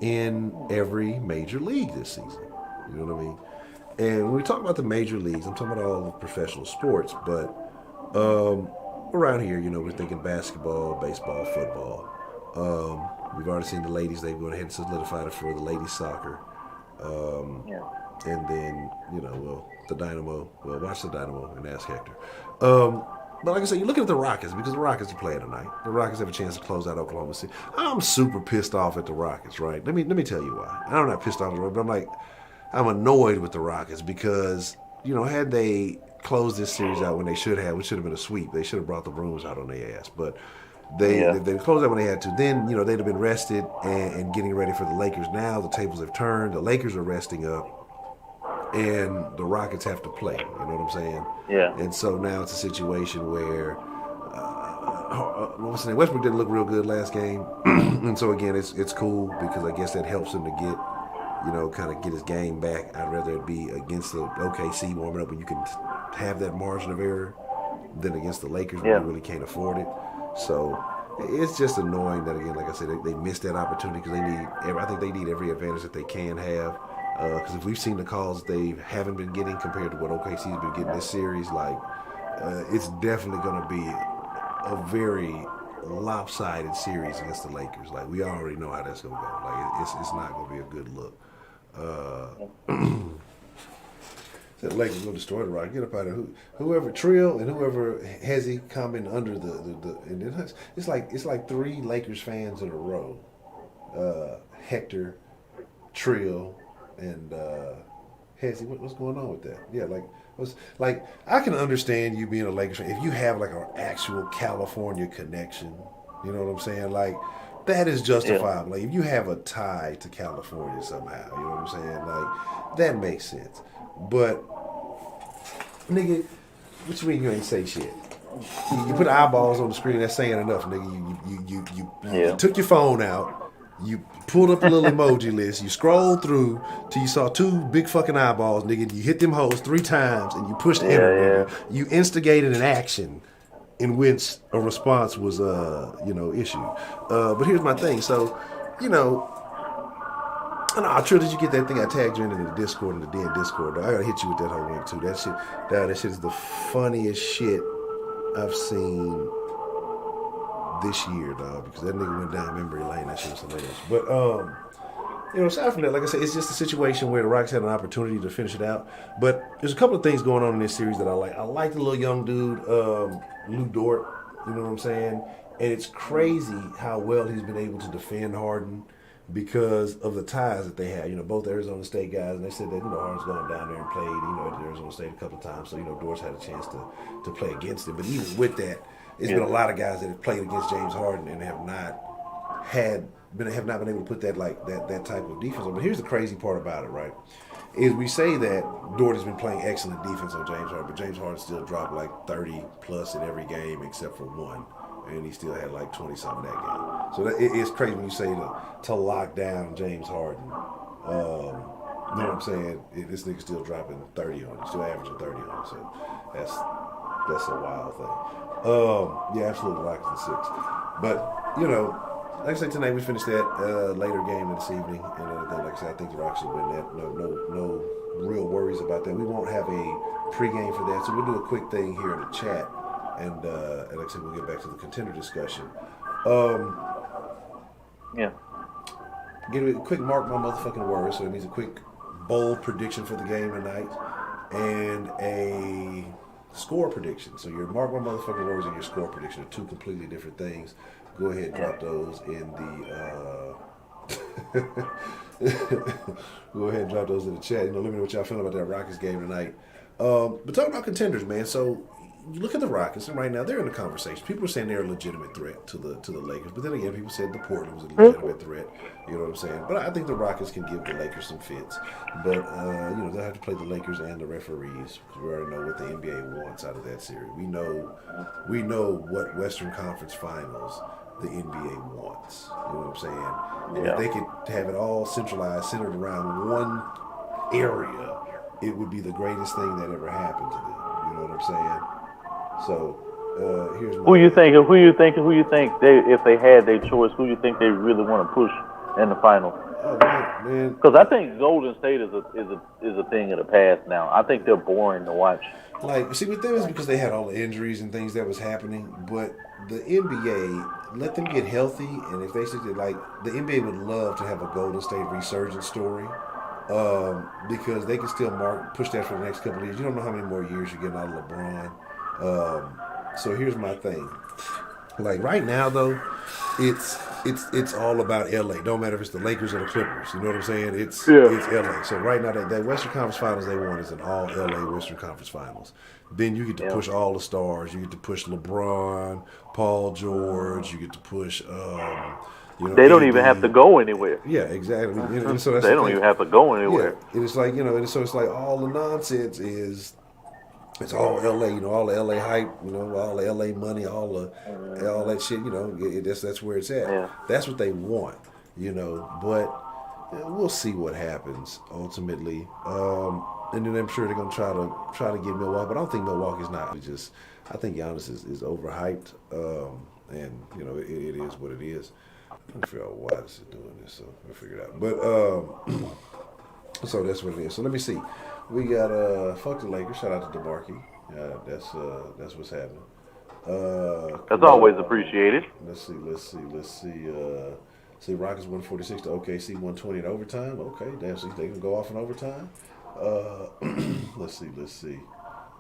in every major league this season? You know what I mean? And when we talk about the major leagues, I'm talking about all the professional sports, but around here, we're thinking basketball, baseball, football. We've already seen the ladies, they've gone ahead and solidified it for the ladies soccer. And then, the Dynamo. Well, watch the Dynamo and ask Hector. But like I said, you're looking at the Rockets because the Rockets are playing tonight. The Rockets have a chance to close out Oklahoma City. I'm super pissed off at the Rockets, right? Let me tell you why. I'm not pissed off at the Rockets, but I'm annoyed with the Rockets because, had they closed this series out when they should have, it should have been a sweep. They should have brought the brooms out on their ass. But They closed out when they had to. Then they'd have been rested and getting ready for the Lakers. Now the tables have turned. The Lakers are resting up, and the Rockets have to play. You know what I'm saying? Yeah. And so now it's a situation where Westbrook didn't look real good last game, and so again it's cool because I guess that helps him to get kind of get his game back. I'd rather it be against the OKC warming up when you can have that margin of error than against the Lakers when you really can't afford it. So it's just annoying that, again, like I said, they missed that opportunity because I think they need every advantage that they can have. Because if we've seen the calls they haven't been getting compared to what OKC's been getting this series, it's definitely going to be a very lopsided series against the Lakers. Like, we already know how that's going to go. Like, it's not going to be a good look. The Lakers will destroy the Rock. Get up out of whoever Trill and whoever Hezzy coming under the and then it's like 3 Lakers fans in a row. Hector, Trill, and Hezzy. What's going on with that? Yeah, I can understand you being a Lakers fan if you have like an actual California connection. You know what I'm saying? Like, that is justifiable. Like, if you have a tie to California somehow, you know what I'm saying? Like, that makes sense. But, nigga, what you mean you ain't say shit? You put eyeballs on the screen, that's saying enough, nigga. You took your phone out, you pulled up a little emoji list, you scrolled through till you saw 2 big fucking eyeballs, nigga. You hit them hoes 3 times and you pushed enter, nigga. You instigated an action in which a response was, issued. But here's my thing. So, Trill, did you get that thing I tagged you in the Discord, in the Den Discord? Though? I gotta hit you with that whole link too. That shit is the funniest shit I've seen this year, dog. Because that nigga went down memory lane. That shit was hilarious. But aside from that, like I said, it's just a situation where the Rockets had an opportunity to finish it out. But there's a couple of things going on in this series that I like. I like the little young dude, Lou Dort. You know what I'm saying? And it's crazy how well he's been able to defend Harden because of the ties that they have. Both Arizona State guys, and they said that, Harden's gone down there and played, at Arizona State a couple of times. So, Dort's had a chance to play against him. But even with that, there's been a lot of guys that have played against James Harden and have not been able to put that type of defense on. But here's the crazy part about it, right? Is we say that Dort has been playing excellent defense on James Harden, but James Harden still dropped like 30 plus in every game except for one, and he still had like 20 something that game. So it's crazy when you say to lock down James Harden. You know what I'm saying? This nigga still dropping 30 on you, still averaging 30 on you. So that's a wild thing. Absolutely, Rockets in 6. But like I said, tonight we finished that later game this evening, and like I said, I think the Rockets will win that. No real worries about that. We won't have a pregame for that, so we'll do a quick thing here in the chat, and like I said, we'll get back to the contender discussion. Get a quick mark my motherfucking words, so it means a quick bold prediction for the game tonight, and a score prediction. So your mark my motherfucking words and your score prediction are 2 completely different things. Go ahead and drop those in the go ahead and drop those in the chat. Let me know what y'all feeling about that Rockets game tonight. But talking about contenders, man. So you look at the Rockets, and right now they're in the conversation. People are saying they're a legitimate threat to the Lakers, but then again, people said the Portland was a legitimate threat. You know what I'm saying? But I think the Rockets can give the Lakers some fits. But they'll have to play the Lakers and the referees, because we already know what the NBA wants out of that series. We know what Western Conference Finals the NBA wants. You know what I'm saying? And if they could have it all centralized, centered around one area, it would be the greatest thing that ever happened to them. You know what I'm saying? So here's who you think they, if they had their choice, who you think they really want to push in the final? Oh man, because I think Golden State is a thing of the past now. I think they're boring to watch. Like, see, with them is because they had all the injuries and things that was happening. But the NBA, let them get healthy, and if they said like the NBA would love to have a Golden State resurgence story. Because they can still push that for the next couple of years. You don't know how many more years you're getting out of LeBron. So here's my thing. Like right now, though, it's it's all about LA. Don't matter if it's the Lakers or the Clippers. You know what I'm saying? It's Yeah. LA. So right now that Western Conference Finals they want is an all LA Western Conference Finals. Then you get to push all the stars. You get to push LeBron, Paul George. You get to push. They don't AD. even have to go anywhere. Yeah, exactly. And so that's They don't even have to go anywhere. Yeah, and it's like and so it's like all the nonsense is. It's all LA, all the LA hype, all the LA money, all that shit, that's where it's at. Yeah. That's what they want, but we'll see what happens ultimately. And then I'm sure they're gonna try to get Milwaukee, but I don't think Milwaukee's not. I think Giannis is overhyped, and it is what it is. I'm trying to figure out why this is doing this, so I'll figure it out. But so that's what it is. So let me see. We got fuck the Lakers. Shout out to DeMarcus. That's what's happening. That's always appreciated. Let's see. See Rockets 146 to OKC 120 in overtime. Okay, damn. So they can go off in overtime. Let's see.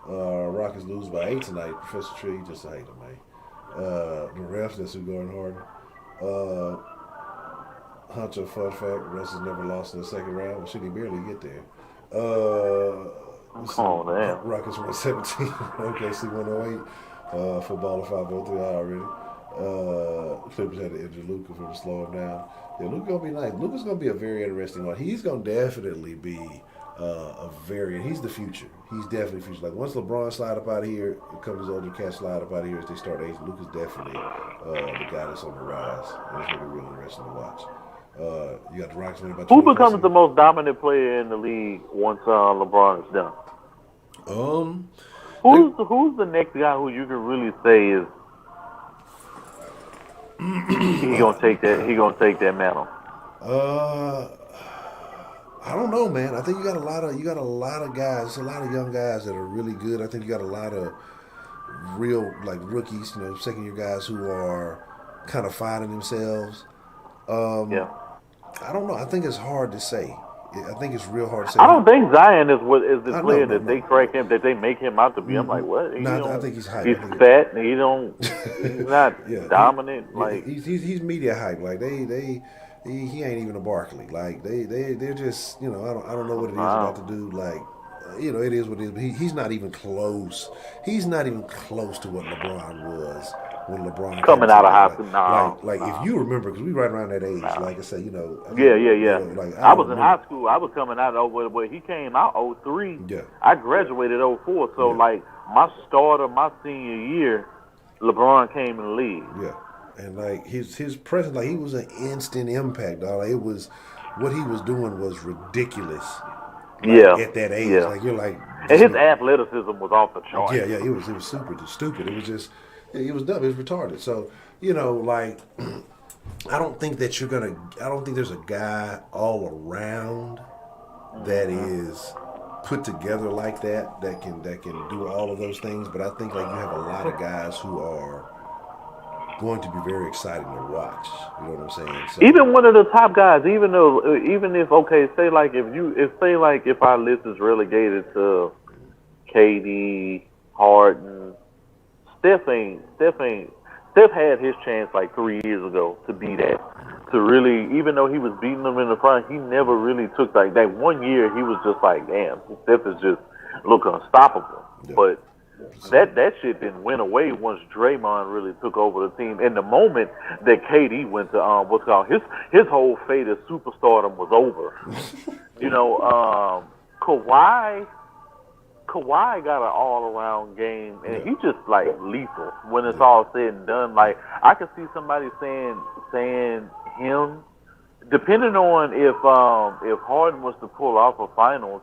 Rockets lose by 8 tonight. Professor Tree just a hater, man. The refs. That's who going hard. Honcho, fun fact: Russ has never lost in the second round. Well, should he barely get there? Damn. Rockets 117, OKC 108, football 503 already. Clippers had to injure Luka for to slow him down. Yeah, Luka's gonna be nice. Luka's gonna be a very interesting one. He's gonna definitely be he's the future. He's definitely the future. Like once LeBron slide up out of here, a couple of these older cats slide up out of here as they start aging. Luka's definitely the guy that's on the rise. And it's gonna be real interesting to watch. You got the Rockets winning by 20%. Who becomes the most dominant player in the league once LeBron is done? Who's the next guy who you can really say is he gonna take that mantle? I don't know, man. I think you got a lot of guys, a lot of young guys that are really good. I think you got a lot of real like rookies, second year guys who are kind of finding themselves. Yeah. I don't know. I think it's hard to say. I think it's real hard to say. I don't think Zion is the player that they crack him, that they make him out to be. I'm like, what? I think he's hype. He's fat. He's not dominant. Yeah, like he's media hype. Like he ain't even a Barkley. Like they're just I don't know what it is about the dude. Like it is what it is. He's not even close. He's not even close to what LeBron was. When LeBron coming out of high school, like if you remember, because we right around that age, like I say, Yeah. I was in high school. I was coming out where he came out 03. Yeah. I graduated 04. So like my senior year, LeBron came in the league. Yeah, and like his presence, like he was an instant impact, dog. It was what he was doing was ridiculous. Like, at that age, like you're like, and his athleticism was off the chart. Yeah, it was super stupid. It was just. It was dumb. It was retarded. So, like, I don't think there's a guy all around that is put together like that can do all of those things. But I think like you have a lot of guys who are going to be very exciting to watch. You know what I'm saying? So, even one of the top guys, even if if our list is relegated to KD, Harden. Steph had his chance like 3 years ago to be that. To really, even though he was beating them in the front, he never really took like that 1 year. He was just like, damn, Steph is just look unstoppable. Yeah. But that shit didn't went away once Draymond really took over the team. And the moment that KD went to his whole fate as superstardom was over. Kawhi got an all-around game, and he just like lethal when it's all said and done. Like I could see somebody saying him, depending on if Harden was to pull off a finals,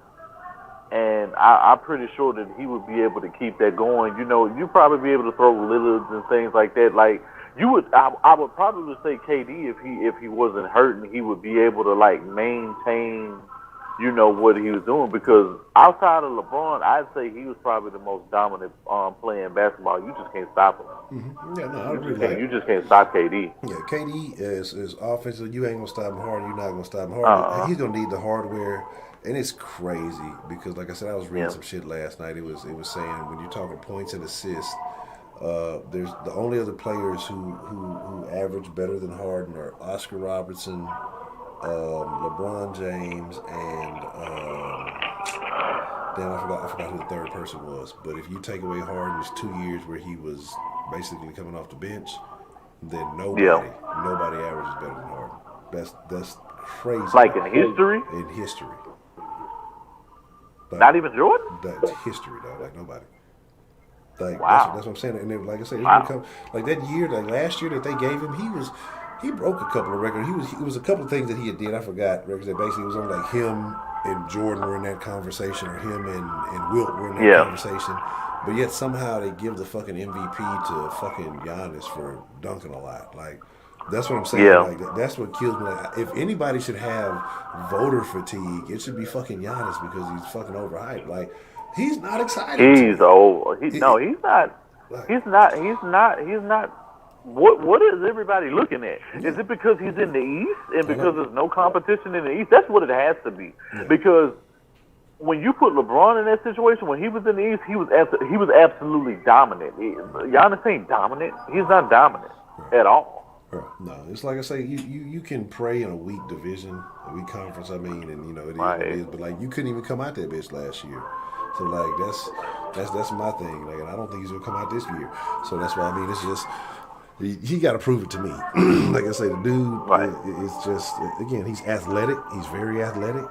and I'm pretty sure that he would be able to keep that going. You'd probably be able to throw Lillards and things like that. Like I would probably say KD if he wasn't hurting, he would be able to like maintain. What he was doing, because outside of LeBron, I'd say he was probably the most dominant player in basketball. You just can't stop him. Mm-hmm. Yeah, no, I agree. You just can't stop KD. Yeah, KD is offensive. You ain't gonna stop him hard. You're not gonna stop him hard. He's gonna need the hardware, and it's crazy because, like I said, I was reading some shit last night. It was saying when you're talking points and assists, There's the only other players who average better than Harden are Oscar Robertson, LeBron James, and damn, I forgot who the third person was. But if you take away Harden's 2 years where he was basically coming off the bench, then nobody averages better than Harden. That's crazy. Like in history? In history. Like, not even Jordan? That's history, dog. Like nobody. Like wow. That's what I'm saying. And then, like I said, wow. like that year, like last year that they gave him, he broke a couple of records. It was a couple of things that he had did. I forgot records that basically it was on like him and Jordan were in that conversation, or him and Wilt were in that conversation. But yet somehow they give the fucking MVP to fucking Giannis for dunking a lot. Like that's what I'm saying. Yeah. Like that's what kills me. Like if anybody should have voter fatigue, it should be fucking Giannis because he's fucking overhyped. Like he's not excited. He's old. He's not. He's not. What is everybody looking at? Yeah. Is it because he's in the East and because there's no competition in the East? That's what it has to be. Yeah. Because when you put LeBron in that situation, when he was in the East, he was absolutely dominant. Giannis ain't dominant. He's not dominant at all. No, it's like I say, you can pray in a weak division, a weak conference. I mean, and you know it is what it is. But like you couldn't even come out that bitch last year. So like that's my thing. Like, and I don't think he's gonna come out this year. So that's why I mean it's just. He got to prove it to me. Like I say, the dude is just, again, he's athletic. He's very athletic.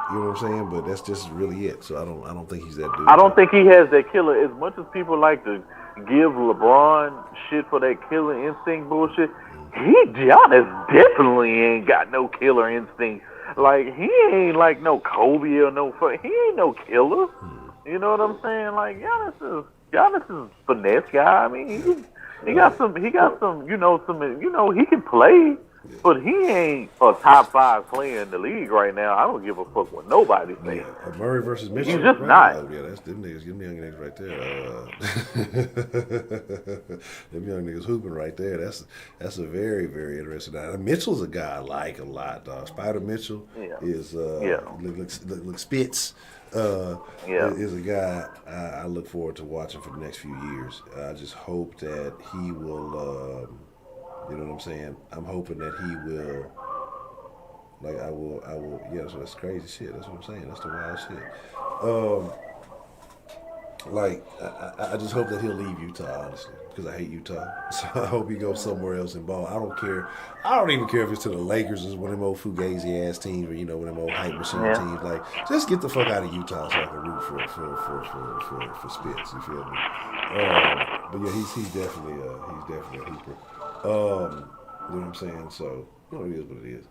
You know what I'm saying? But that's just really it. So I don't think he's that dude. I don't think he has that killer. As much as people like to give LeBron shit for that killer instinct bullshit, Giannis definitely ain't got no killer instinct. Like, he ain't like no Kobe or he ain't no killer. You know what I'm saying? Like, Giannis is finesse guy. I mean, he got some, he can play, but he ain't a top 5 player in the league right now. I don't give a fuck what nobody thinks. Yeah, Murray versus Mitchell. He's just not. Oh, yeah, that's them niggas, them young niggas right there. Them young niggas hooping right there. That's a very, very interesting. Mitchell's a guy I like a lot, dog. Spider Mitchell is look Spitz. Is a guy I look forward to watching for the next few years. I just hope that he will, you know what I'm saying? I'm hoping that he will, like I will, yeah, so that's crazy shit. That's what I'm saying. That's the wild shit. Like, I just hope that he'll leave Utah, honestly, because I hate Utah. So I hope he goes somewhere else and ball. I don't care. I don't even care if it's to the Lakers or one of them old fugazi ass teams, or one of them old hype machine teams. Like, just get the fuck out of Utah so I can root for Spitz. You feel me? But yeah, he's definitely a hooper. You know what I'm saying? So it is what it is.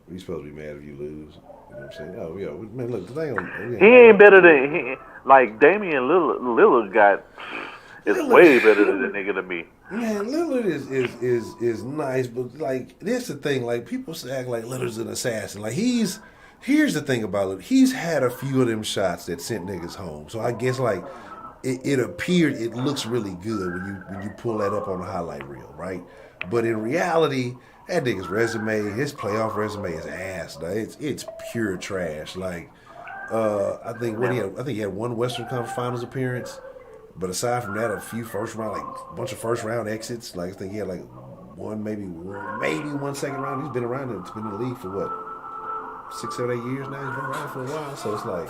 You're supposed to be mad if you lose. You know what I'm saying? Oh yeah, man. Look, the thing he ain't better than like Damian Lillard is way better than the nigga to me. Man, Lillard is nice, but like this the thing. Like people act like Lillard's an assassin. Like here's the thing about Lillard. He's had a few of them shots that sent niggas home. So I guess like it appeared it looks really good when you pull that up on the highlight reel, right? But in reality, that nigga's resume, his playoff resume is ass. It's pure trash. Like, I think he had one Western Conference Finals appearance, but aside from that, a few a bunch of first round exits. Like I think he had like maybe one second round. He's been around. He's been in the league for what, 6, 7, 8 years now. He's been around for a while. So it's like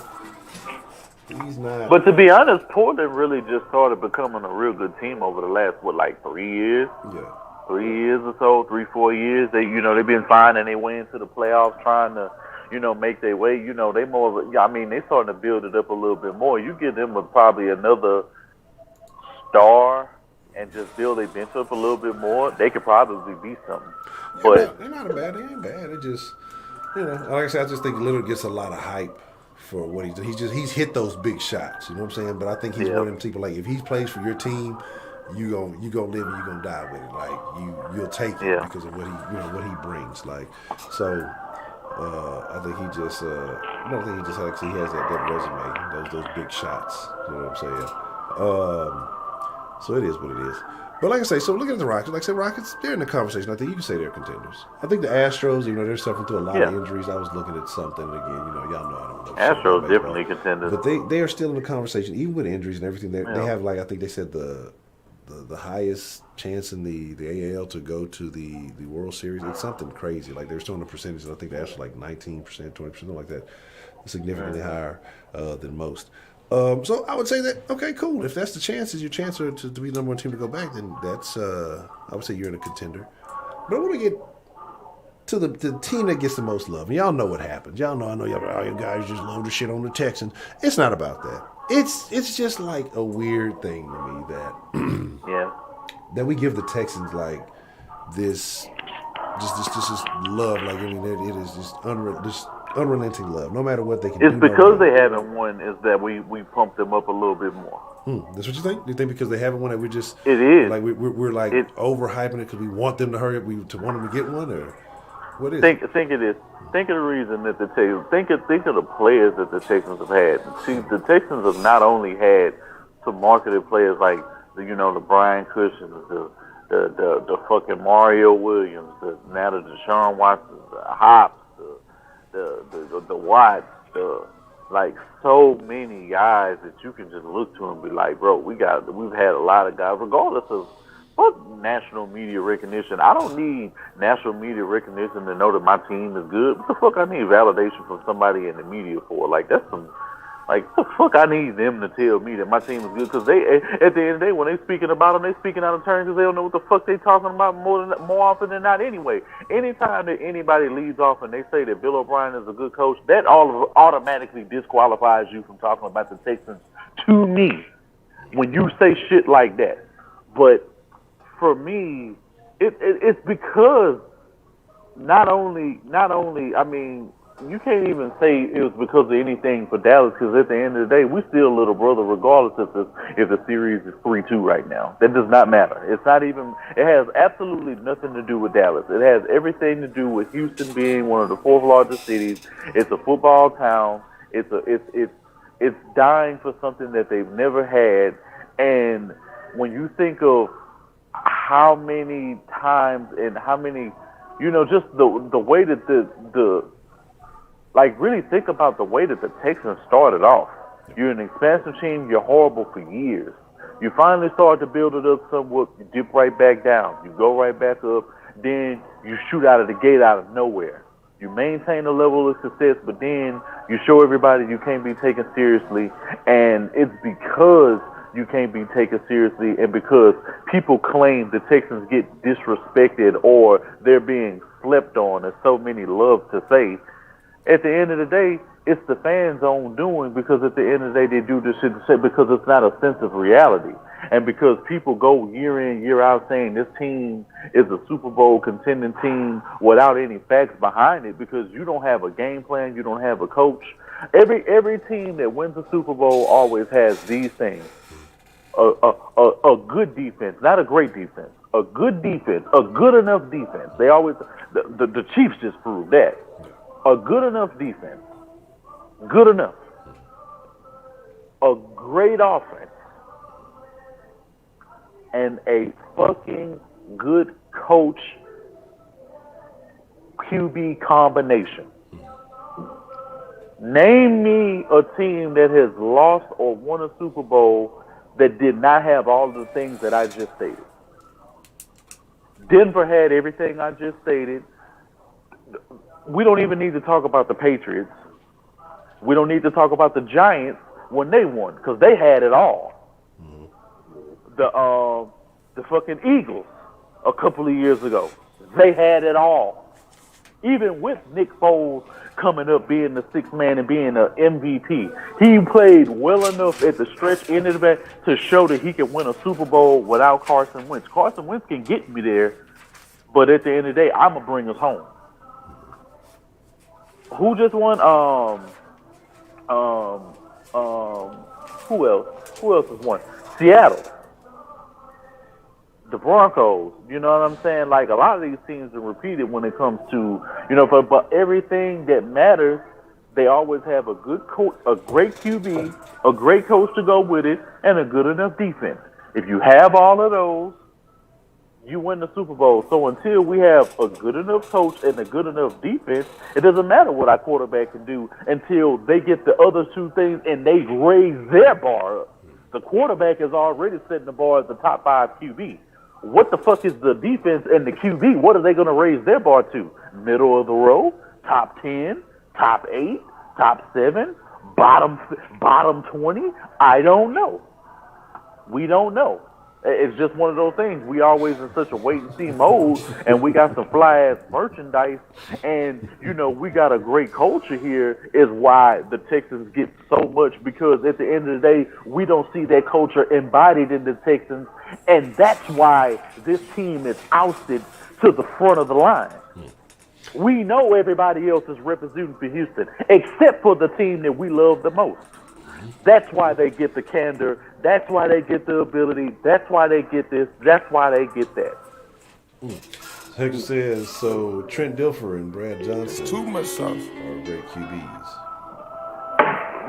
he's not. But to be honest, Portland really just started becoming a real good team over the last 3 years. Yeah. 3 years or so, 3-4 years. They've been fine and they went into the playoffs trying to, make their way. They more of they starting to build it up a little bit more. You give them probably another star and just build their bench up a little bit more, they could probably be something. But they're not bad. They ain't bad. It just, like I said, I just think Lillard gets a lot of hype for what he's done. He's hit those big shots. You know what I'm saying? But I think he's one of them people, like, if he plays for your team, you gonna live and you gonna die with it. Like you'll take it because of what he brings. Like so, I think he just he has that resume, those big shots. You know what I'm saying? So it is what it is. But like I say, so look at the Rockets. Like I said, Rockets, they're in the conversation. I think you can say they're contenders. I think the Astros, they're suffering through a lot of injuries. I was looking at something again. Y'all know I don't know. Astros definitely contenders. But they are still in the conversation, even with injuries and everything. They have, like, I think they said the highest chance in the AAL to go to the World Series. It's something crazy. Like, they're still in the percentage. I think they're actually like 19%, 20%, something like that. Significantly higher than most. So I would say that, okay, cool. If that's the chances, your chance to be the number one team to go back, then that's, I would say you're in a contender. But I want to get to the team that gets the most love. And y'all know what happens. I know you guys just love the shit on the Texans. It's not about that. It's just like a weird thing to me that that we give the Texans like this just love. Like, I mean, it is just unrelenting love, no matter what they can do. It's because they haven't won is that we pump them up a little bit more. That's what you think? You think because they haven't won that we just... It is. Like we're like overhyping it because we want them to hurry up, to want them to get one, or what is it? Think it is. Think of the reason that the Texans... Think of the players that the Texans have had. See, the Texans have not only had some marketed players like, the Brian Cushings, the fucking Mario Williams, now the Deshaun Watson, the Hops, the Watts, like so many guys that you can just look to and be like, bro, we've had a lot of guys, regardless of national media recognition. I don't need national media recognition to know that my team is good. What the fuck I need validation from somebody in the media for? Like, that's some... Like, what the fuck I need them to tell me that my team is good? Because they, at the end of the day, when they speaking about them, they speaking out of turn because they don't know what the fuck they talking about more often than not anyway. Anytime that anybody leads off and they say that Bill O'Brien is a good coach, that automatically disqualifies you from talking about the Texans to me when you say shit like that. But for me, it's because not only, I mean, you can't even say it was because of anything for Dallas, because at the end of the day, we're still little brother, regardless if the series is 3-2 right now. That does not matter. It's not even. It has absolutely nothing to do with Dallas. It has everything to do with Houston being one of the fourth largest cities. It's a football town. It's dying for something that they've never had. And when you think of how many times and how many, just the way that the like, really think about the way that the Texans started off. You're an expansive team. You're horrible for years. You finally start to build it up somewhat. You dip right back down. You go right back up. Then you shoot out of the gate out of nowhere. You maintain a level of success, but then you show everybody you can't be taken seriously. And it's because you can't be taken seriously and because people claim the Texans get disrespected or they're being slept on, as so many love to say. At the end of the day, it's the fans' own doing, because at the end of the day, they do this shit because it's not a sense of reality. And because people go year in, year out saying this team is a Super Bowl contending team without any facts behind it, because you don't have a game plan, you don't have a coach. Every team that wins a Super Bowl always has these things. A good defense, not a great defense. A good defense, a good enough defense. They always, the Chiefs just proved that. A good enough defense, good enough, a great offense, and a fucking good coach QB combination. Name me a team that has lost or won a Super Bowl that did not have all of the things that I just stated. Denver had everything I just stated. We don't even need to talk about the Patriots. We don't need to talk about the Giants when they won, because they had it all. The fucking Eagles a couple of years ago, they had it all. Even with Nick Foles coming up being the sixth man and being an MVP, he played well enough at the stretch end of the back to show that he can win a Super Bowl without Carson Wentz. Carson Wentz can get me there, but at the end of the day, I'm going to bring us home. Who just won? Who else? Who else has won? Seattle. The Broncos. You know what I'm saying? Like, a lot of these teams are repeated when it comes to, but everything that matters, they always have a good coach, a great QB, a great coach to go with it, and a good enough defense. If you have all of those, you win the Super Bowl. So until we have a good enough coach and a good enough defense, it doesn't matter what our quarterback can do until they get the other two things and they raise their bar up. The quarterback is already setting the bar as the top 5 QB. What the fuck is the defense and the QB? What are they going to raise their bar to? Middle of the row, top 10, top 8, top 7, bottom 20? I don't know. We don't know. It's just one of those things. We always in such a wait-and-see mode, and we got some fly-ass merchandise, and, you know, we got a great culture here is why the Texans get so much, because at the end of the day, we don't see that culture embodied in the Texans, and that's why this team is ousted to the front of the line. We know everybody else is representing for Houston, except for the team that we love the most. That's why they get the candor. That's why they get the ability. That's why they get this. That's why they get that. Hector says, so Trent Dilfer and Brad Johnson Too much sauce. are great QBs.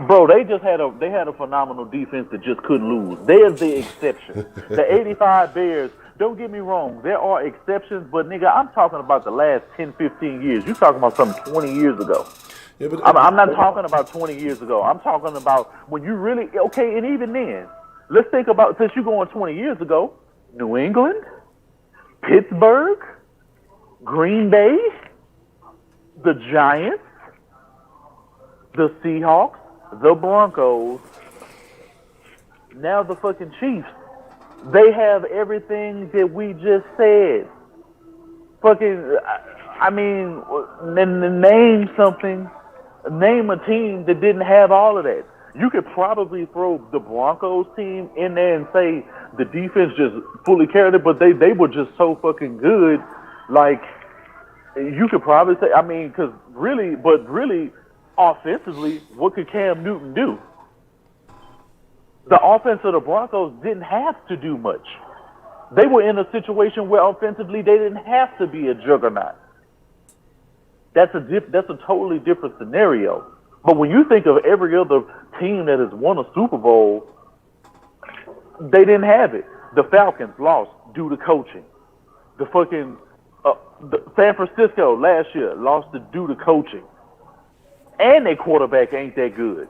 Bro, they had a phenomenal defense that just couldn't lose. They're the exception. The 85 Bears, don't get me wrong, there are exceptions, but nigga, I'm talking about the last 10, 15 years. You're talking about something 20 years ago. Yeah, but I'm not talking about 20 years ago. I'm talking about when you really, okay, and even then, let's think about, since you're going 20 years ago, New England, Pittsburgh, Green Bay, the Giants, the Seahawks, the Broncos, now the fucking Chiefs. They have everything that we just said. Fucking, I mean, name something. Name a team that didn't have all of that. You could probably throw the Broncos team in there and say the defense just fully carried it, but they were just so fucking good. Like, you could probably say, I mean, really, offensively, what could Cam Newton do? The offense of the Broncos didn't have to do much. They were in a situation where offensively they didn't have to be a juggernaut. That's a totally different scenario. But when you think of every other team that has won a Super Bowl, they didn't have it. The Falcons lost due to coaching. The fucking the San Francisco last year lost due to coaching. And their quarterback ain't that good.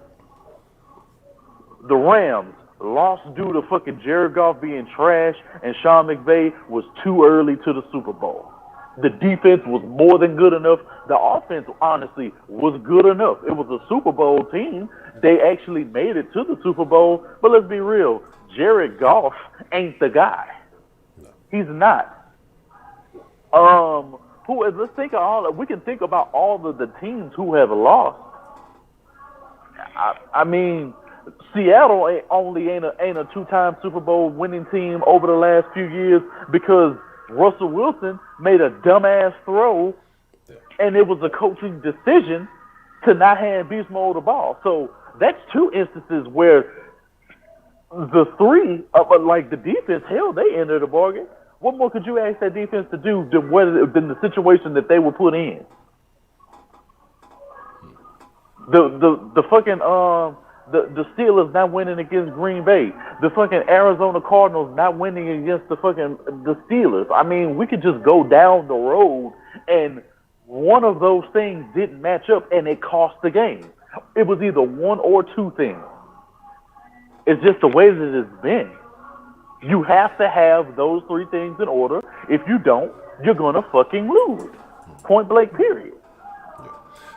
The Rams lost due to fucking Jared Goff being trash and Sean McVay was too early to the Super Bowl. The defense was more than good enough. The offense, honestly, was good enough. It was a Super Bowl team. They actually made it to the Super Bowl. But let's be real. Jared Goff ain't the guy. He's not. Let's think of all. We can think about all of the teams who have lost. I mean, Seattle ain't a two-time Super Bowl winning team over the last few years because Russell Wilson made a dumbass throw, and it was a coaching decision to not hand Beast Mode the ball. So that's two instances where the three, like the defense, hell, they entered the bargain. What more could you ask that defense to do than the situation that they were put in? The fucking the Steelers not winning against Green Bay. The fucking Arizona Cardinals not winning against the Steelers. I mean, we could just go down the road and one of those things didn't match up and it cost the game. It was either one or two things. It's just the way that it's been. You have to have those three things in order. If you don't, you're going to fucking lose. Point blank, period.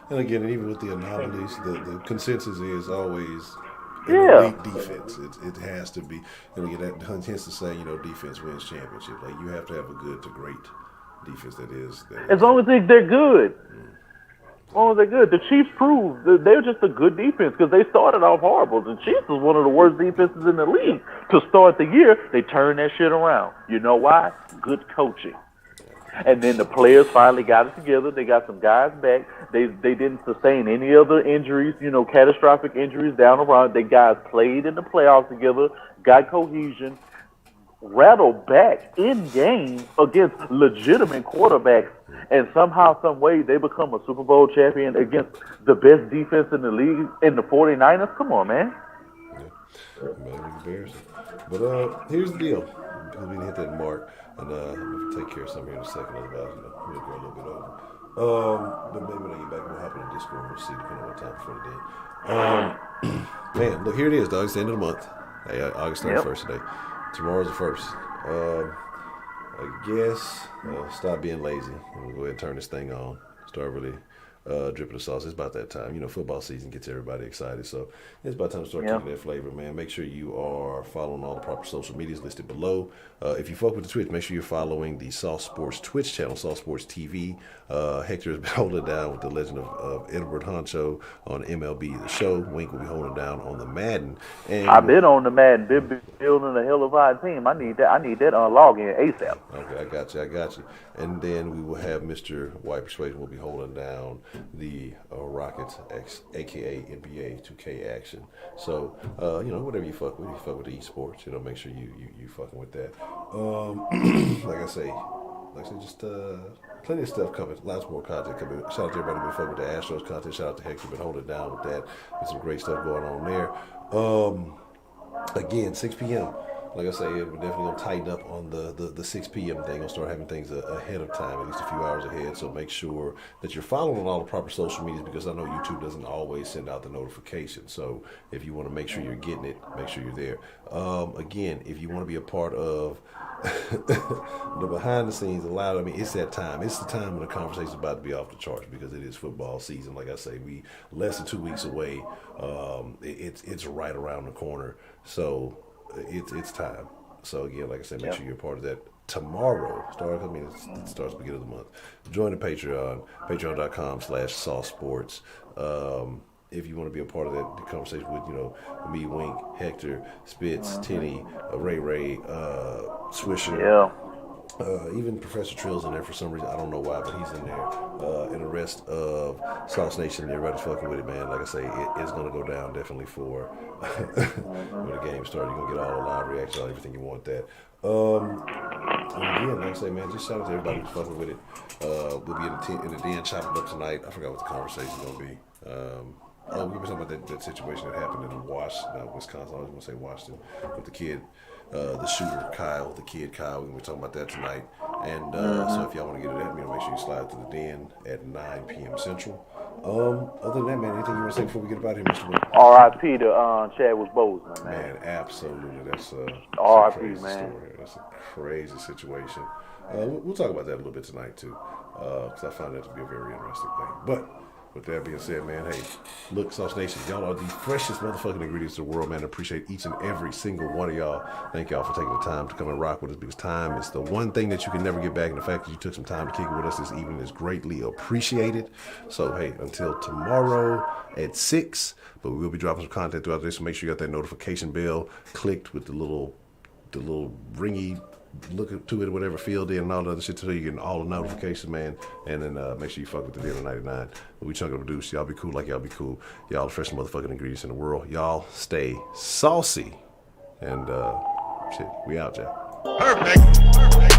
And again, even with the anomalies, the consensus is always elite defense. It has to be. And again, that tends to say, defense wins championship. Like, you have to have a good to great defense that is. As long as they're good. As long as they're good. The Chiefs proved that they're just a good defense because they started off horrible. The Chiefs was one of the worst defenses in the league to start the year. They turned that shit around. You know why? Good coaching. And then the players finally got it together. They got some guys back. They didn't sustain any other injuries, catastrophic injuries down the road. They guys played in the playoffs together, got cohesion, rattled back in game against legitimate quarterbacks, and somehow, some way, they become a Super Bowl champion against the best defense in the league in the 49ers. Come on, man. Yeah, embarrassing. But here's the deal, because we didn't hit that mark. And I'm gonna take care of something here in a second. Otherwise, we'll go a little bit over. But maybe when I get back, we'll hop in the Discord and we'll see, depending on what time before the day. Man, look, here it is, dog. It's the end of the month. Hey, August 31st today. Tomorrow's the 1st. I guess stop being lazy. We'll go ahead and turn this thing on. Start really dripping the sauce. It's about that time. Football season gets everybody excited. So it's about time to start kicking that flavor, man. Make sure you are following all the proper social medias listed below. If you fuck with the Twitch, make sure you're following the Sauce Sports Twitch channel, Sauce Sports TV. Hector has been holding down with the legend of Edward Honcho on MLB The Show. Wink will be holding down on the Madden. And I've been on the Madden, been building a hell of a team. I need that login ASAP. Okay, I got you. And then we will have Mr. White Persuasion will be holding down the Rockets, aka NBA 2K action. So, whatever you fuck with the esports, make sure you fucking with that. Like I say, just plenty of stuff coming. Lots more content coming. Shout out to everybody who's been fucking with the Astros content. Shout out to Hector, been holding it down with that. There's some great stuff going on there. Again, 6 p.m. Like I say, we're definitely going to tighten up on the 6 p.m. thing. Going to start having things ahead of time, at least a few hours ahead. So make sure that you're following all the proper social medias, because I know YouTube doesn't always send out the notification. So if you want to make sure you're getting it, make sure you're there. Again, if you want to be a part of the behind the scenes, it's that time. It's the time when the conversation's about to be off the charts, because it is football season. Like I say, we less than 2 weeks away. It's right around the corner. So it's time. So again, like I said, make sure you're a part of that. Tomorrow, it starts beginning of the month. Join the Patreon, patreon.com/saucesports. If you want to be a part of that conversation with, me, Wink, Hector, Spitz, Tinny, Ray, Swisher. Even Professor Trill's in there for some reason. I don't know why, but he's in there. And the rest of Sauce Nation, everybody's fucking with it, man. Like I say, it's going to go down definitely for when the game starts. You're going to get all the live reaction, everything you want that. And again, like I say, man, just shout out to everybody who's fucking with it. We'll be in the den chopping up tonight. I forgot what the conversation's going to be. We were talking about that situation that happened in Wisconsin. I was going to say Washington, with the kid. The shooter, Kyle, the kid Kyle. We're talking about that tonight. And so if y'all want to get to that, make sure you slide to the den at 9 p.m. Central. Other than that, man, anything you want to say before we get about here, Mr. Wood? R.I.P. to Chadwick Boseman, man. Man, absolutely. That's R.I.P., crazy man. Story. That's a crazy situation. We'll talk about that a little bit tonight, too, because I find that to be a very interesting thing. But with that being said, man, hey, look, Sauce Nation, y'all are the freshest motherfucking ingredients in the world, man. I appreciate each and every single one of y'all. Thank y'all for taking the time to come and rock with us, because time is the one thing that you can never get back, and the fact that you took some time to kick it with us this evening is greatly appreciated. So, hey, until tomorrow at 6, but we will be dropping some content throughout this, so make sure you got that notification bell clicked with the little ringy look to it, whatever field in and all the other shit, so you're getting all the notifications, man. And then make sure you fuck with the Dinner 99. We chunk of produce. Y'all be cool like y'all be cool. Y'all the freshest motherfucking ingredients in the world. Y'all stay saucy. And shit, we out, Jack. Perfect.